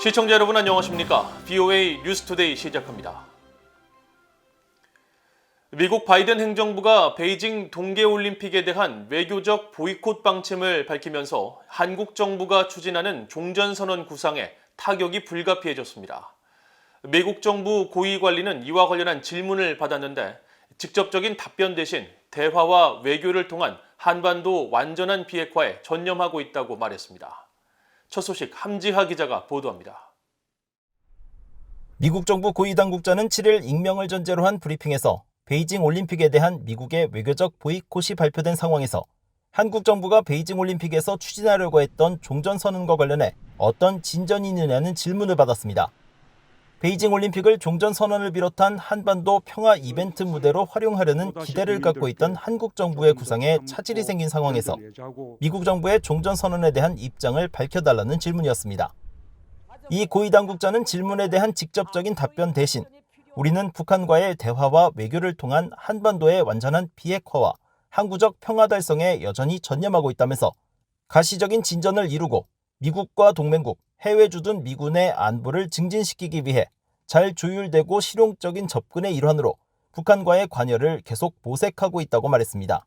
시청자 여러분 안녕하십니까? VOA 뉴스투데이 시작합니다. 미국 바이든 행정부가 베이징 동계올림픽에 대한 외교적 보이콧 방침을 밝히면서 한국 정부가 추진하는 종전선언 구상에 타격이 불가피해졌습니다. 미국 정부 고위 관리는 이와 관련한 질문을 받았는데 직접적인 답변 대신 대화와 외교를 통한 한반도 완전한 비핵화에 전념하고 있다고 말했습니다. 첫 소식 함지하 기자가 보도합니다. 미국 정부 고위 당국자는 7일 익명을 전제로 한 브리핑에서 베이징 올림픽에 대한 미국의 외교적 보이콧이 발표된 상황에서 한국 정부가 베이징 올림픽에서 추진하려고 했던 종전선언과 관련해 어떤 진전이 있느냐는 질문을 받았습니다. 베이징 올림픽을 종전선언을 비롯한 한반도 평화 이벤트 무대로 활용하려는 기대를 갖고 있던 한국 정부의 구상에 차질이 생긴 상황에서 미국 정부의 종전선언에 대한 입장을 밝혀달라는 질문이었습니다. 이 고위 당국자는 질문에 대한 직접적인 답변 대신 우리는 북한과의 대화와 외교를 통한 한반도의 완전한 비핵화와 항구적 평화 달성에 여전히 전념하고 있다면서 가시적인 진전을 이루고 미국과 동맹국, 해외 주둔 미군의 안보를 증진시키기 위해 잘 조율되고 실용적인 접근의 일환으로 북한과의 관여를 계속 모색하고 있다고 말했습니다.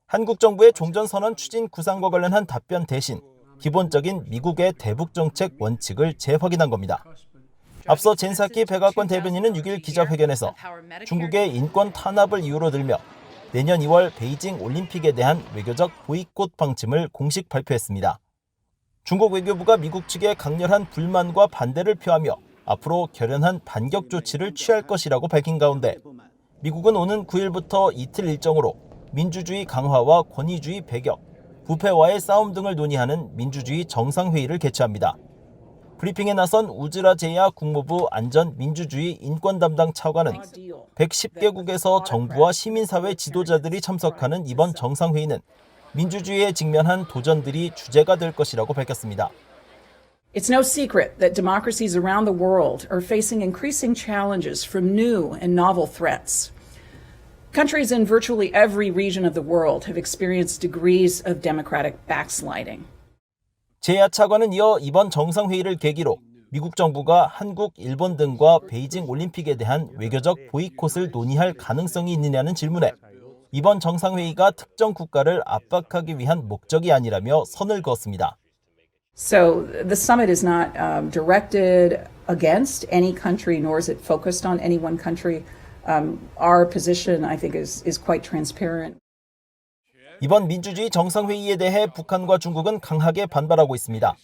한국 정부의 종전선언 추진 구상과 관련한 답변 대신 기본적인 미국의 대북 정책 원칙을 재확인한 겁니다. 앞서 젠사키 백악관 대변인은 6일 기자회견에서 중국의 인권 탄압을 이유로 들며 내년 2월 베이징 올림픽에 대한 외교적 보이콧 방침을 공식 발표했습니다. 중국 외교부가 미국 측에 강렬한 불만과 반대를 표하며 앞으로 결연한 반격 조치를 취할 것이라고 밝힌 가운데 미국은 오는 9일부터 이틀 일정으로 민주주의 강화와 권위주의 배격, 부패와의 싸움 등을 논의하는 민주주의 정상회의를 개최합니다. 브리핑에 나선 우즈라 제야 국무부 안전민주주의 인권 담당 차관은 110개국에서 정부와 시민사회 지도자들이 참석하는 이번 정상회의는 민주주의에 직면한 도전들이 주제가 될 것이라고 밝혔습니다. It's no secret that democracies around the world are facing increasing challenges from new and novel threats. Countries in virtually every region of the world have experienced degrees of democratic backsliding. 제야 차관은 이어 이번 정상회의를 계기로 미국 정부가 한국, 일본 등과 베이징 올림픽에 대한 외교적 보이콧을 논의할 가능성이 있느냐는 질문에 이번 정상회의가 특정 국가를 압박하기 위한 목적이 아니라며 선을 그었습니다. So the summit is not directed against any country, nor is it focused on any one country. Our position, I think, is quite transparent. 이번 민주주의 정상회의에 대해 북한과 중국은 강하게 반발하고 있습니다.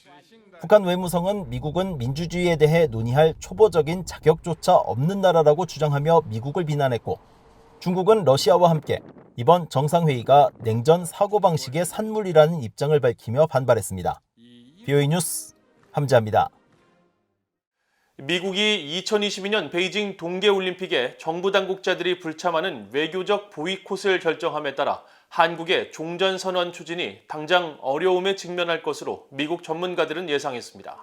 북한 외무성은 미국은 민주주의에 대해 논의할 초보적인 자격조차 없는 나라라고 주장하며 미국을 비난했고 중국은 러시아와 함께 이번 정상회의가 냉전 사고방식의 산물이라는 입장을 밝히며 반발했습니다. VOA 뉴스 함지하입니다. 미국이 2022년 베이징 동계올림픽에 정부 당국자들이 불참하는 외교적 보이콧을 결정함에 따라 한국의 종전선언 추진이 당장 어려움에 직면할 것으로 미국 전문가들은 예상했습니다.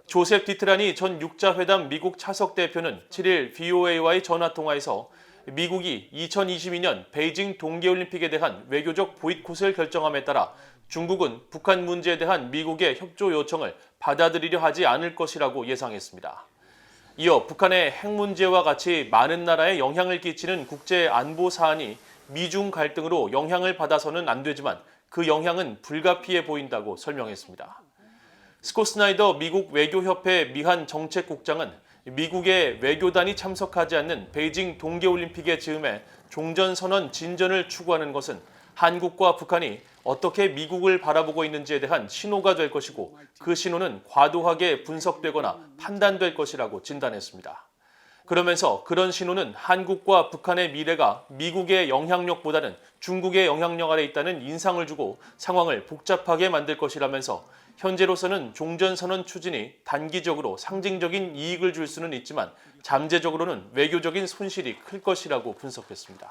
조셉 디트라니 전 육자회담 미국 차석 대표는 7일 VOA와의 전화통화에서 미국이 2022년 베이징 동계올림픽에 대한 외교적 보이콧을 결정함에 따라 중국은 북한 문제에 대한 미국의 협조 요청을 받아들이려 하지 않을 것이라고 예상했습니다. 이어 북한의 핵 문제와 같이 많은 나라에 영향을 끼치는 국제 안보 사안이 미중 갈등으로 영향을 받아서는 안 되지만 그 영향은 불가피해 보인다고 설명했습니다. 스콧 스나이더 미국 외교협회 미한 정책국장은 미국의 외교단이 참석하지 않는 베이징 동계올림픽의 즈음에 종전선언 진전을 추구하는 것은 한국과 북한이 어떻게 미국을 바라보고 있는지에 대한 신호가 될 것이고 그 신호는 과도하게 분석되거나 판단될 것이라고 진단했습니다. 그러면서 그런 신호는 한국과 북한의 미래가 미국의 영향력보다는 중국의 영향력 아래 있다는 인상을 주고 상황을 복잡하게 만들 것이라면서 현재로서는 종전선언 추진이 단기적으로 상징적인 이익을 줄 수는 있지만 잠재적으로는 외교적인 손실이 클 것이라고 분석했습니다.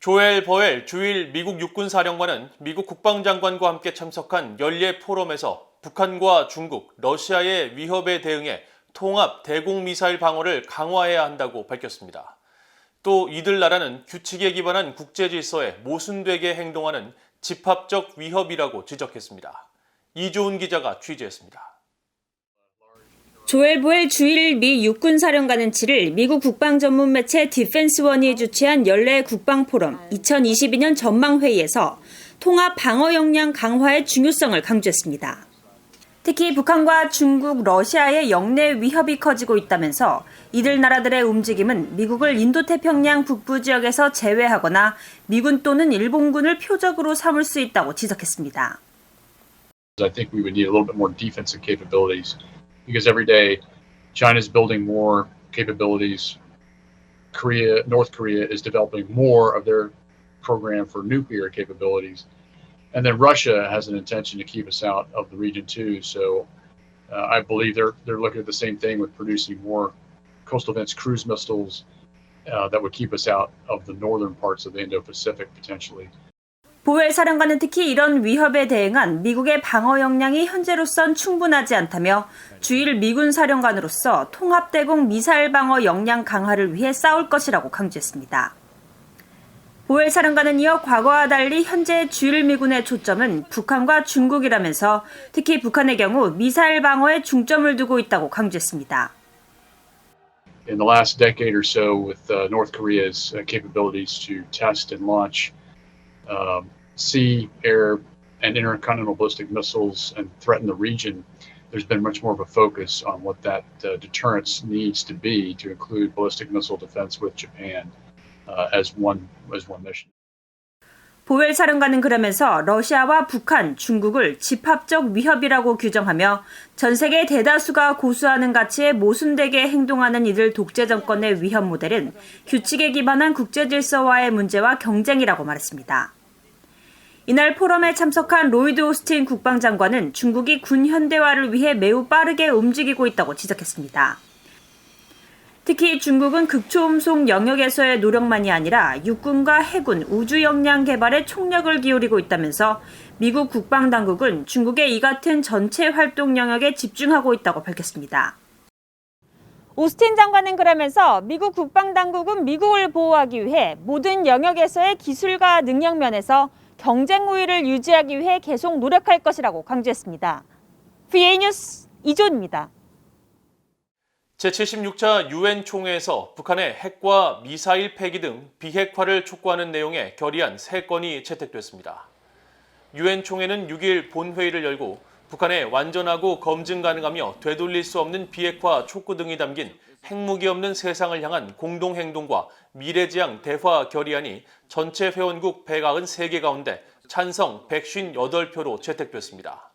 조엘 버웰 주일 미국 육군사령관은 미국 국방장관과 함께 참석한 연례 포럼에서 북한과 중국, 러시아의 위협에 대응해 통합 대공미사일 방어를 강화해야 한다고 밝혔습니다. 또 이들 나라는 규칙에 기반한 국제질서에 모순되게 행동하는 집합적 위협이라고 지적했습니다. 이조은 기자가 취재했습니다. 조엘 보엘 주일 미 육군사령관은 7일 미국 국방 전문 매체 디펜스원이 주최한 연례 국방포럼 2022년 전망회의에서 통합 방어 역량 강화의 중요성을 강조했습니다. 특히 북한과 중국, 러시아의 영내 위협이 커지고 있다면서 이들 나라들의 움직임은 미국을 인도태평양 북부 지역에서 제외하거나 미군 또는 일본군을 표적으로 삼을 수 있다고 지적했습니다. I think we would need a little bit more defensive capabilities because every day China's building more capabilities. North Korea is developing more of their program for nuclear capabilities. And then Russia has an intention to keep us out of the region too. So I believe they're looking at the same thing with producing more coastal defense cruise missiles that would keep us out of the northern parts of the Indo-Pacific potentially. 보웰 사령관은 특히 이런 위협에 대응한 미국의 방어 역량이 현재로선 충분하지 않다며 주일 미군 사령관으로서 통합대공 미사일 방어 역량 강화를 위해 싸울 것이라고 강조했습니다. 보웰 사령관은 이어 과거와 달리 현재 주일 미군의 초점은 북한과 중국이라면서 특히 북한의 경우 미사일 방어에 중점을 두고 있다고 강조했습니다. In the last decade or so, with North Korea's capabilities to test and launch sea, air, and intercontinental ballistic missiles and threaten the region, there's been much more of a focus on what that deterrence needs to be to include ballistic missile defense with Japan as one mission. 보웰 사령관은 그러면서 러시아와 북한, 중국을 집합적 위협이라고 규정하며 전 세계 대다수가 고수하는 가치에 모순되게 행동하는 이들 독재 정권의 위협 모델은 규칙에 기반한 국제 질서와의 문제와 경쟁이라고 말했습니다. 이날 포럼에 참석한 로이드 오스틴 국방장관은 중국이 군 현대화를 위해 매우 빠르게 움직이고 있다고 지적했습니다. 특히 중국은 극초음속 영역에서의 노력만이 아니라 육군과 해군, 우주 역량 개발에 총력을 기울이고 있다면서 미국 국방당국은 중국의 이 같은 전체 활동 영역에 집중하고 있다고 밝혔습니다. 오스틴 장관은 그러면서 미국 국방당국은 미국을 보호하기 위해 모든 영역에서의 기술과 능력 면에서 경쟁 우위를 유지하기 위해 계속 노력할 것이라고 강조했습니다. VA 뉴스 이존입니다. 제76차 유엔 총회에서 북한의 핵과 미사일 폐기 등 비핵화를 촉구하는 내용의 결의안 3건이 채택됐습니다. 유엔 총회는 6일 본회의를 열고 북한의 완전하고 검증 가능하며 되돌릴 수 없는 비핵화 촉구 등이 담긴 핵무기 없는 세상을 향한 공동행동과 미래지향 대화 결의안이 전체 회원국 193개 가운데 찬성 158표로 채택됐습니다.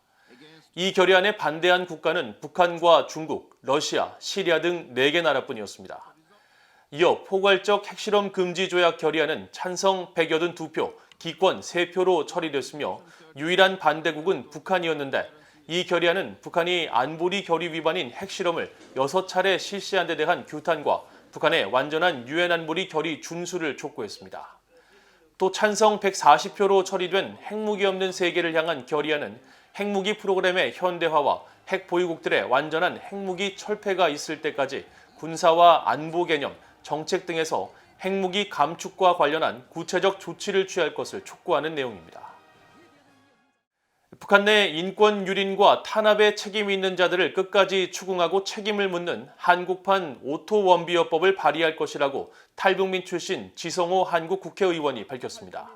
이 결의안에 반대한 국가는 북한과 중국, 러시아, 시리아 등 4개 나라뿐이었습니다. 이어 포괄적 핵실험 금지 조약 결의안은 찬성 182표, 기권 3표로 처리됐으며 유일한 반대국은 북한이었는데 이 결의안은 북한이 안보리 결의 위반인 핵실험을 6차례 실시한 데 대한 규탄과 북한의 완전한 유엔 안보리 결의 준수를 촉구했습니다. 또 찬성 140표로 처리된 핵무기 없는 세계를 향한 결의안은 핵무기 프로그램의 현대화와 핵 보유국들의 완전한 핵무기 철폐가 있을 때까지 군사와 안보 개념, 정책 등에서 핵무기 감축과 관련한 구체적 조치를 취할 것을 촉구하는 내용입니다. 북한 내 인권 유린과 탄압에 책임이 있는 자들을 끝까지 추궁하고 책임을 묻는 한국판 오토원비어법을 발의할 것이라고 탈북민 출신 지성호 한국 국회의원이 밝혔습니다.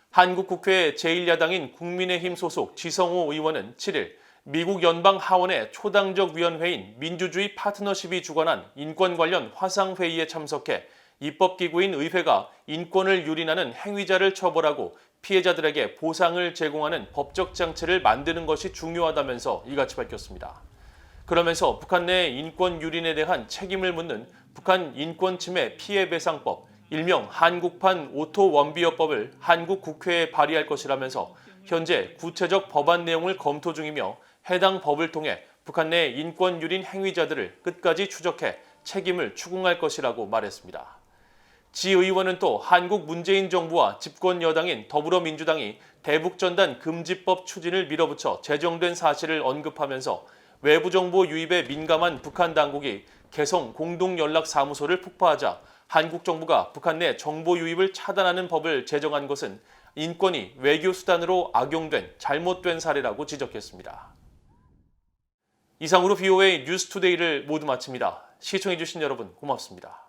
한국 국회 제1야당인 국민의힘 소속 지성호 의원은 7일 미국 연방 하원의 초당적 위원회인 민주주의 파트너십이 주관한 인권 관련 화상회의에 참석해 입법기구인 의회가 인권을 유린하는 행위자를 처벌하고 피해자들에게 보상을 제공하는 법적 장치를 만드는 것이 중요하다면서 이같이 밝혔습니다. 그러면서 북한 내 인권 유린에 대한 책임을 묻는 북한 인권침해 피해배상법, 일명 한국판 오토원비어법을 한국 국회에 발의할 것이라면서 현재 구체적 법안 내용을 검토 중이며 해당 법을 통해 북한 내 인권 유린 행위자들을 끝까지 추적해 책임을 추궁할 것이라고 말했습니다. 지 의원은 또 한국 문재인 정부와 집권 여당인 더불어민주당이 대북전단 금지법 추진을 밀어붙여 제정된 사실을 언급하면서 외부 정보 유입에 민감한 북한 당국이 개성 공동연락사무소를 폭파하자 한국 정부가 북한 내 정보 유입을 차단하는 법을 제정한 것은 인권이 외교 수단으로 악용된 잘못된 사례라고 지적했습니다. 이상으로 BOA 뉴스투데이를 모두 마칩니다. 시청해주신 여러분 고맙습니다.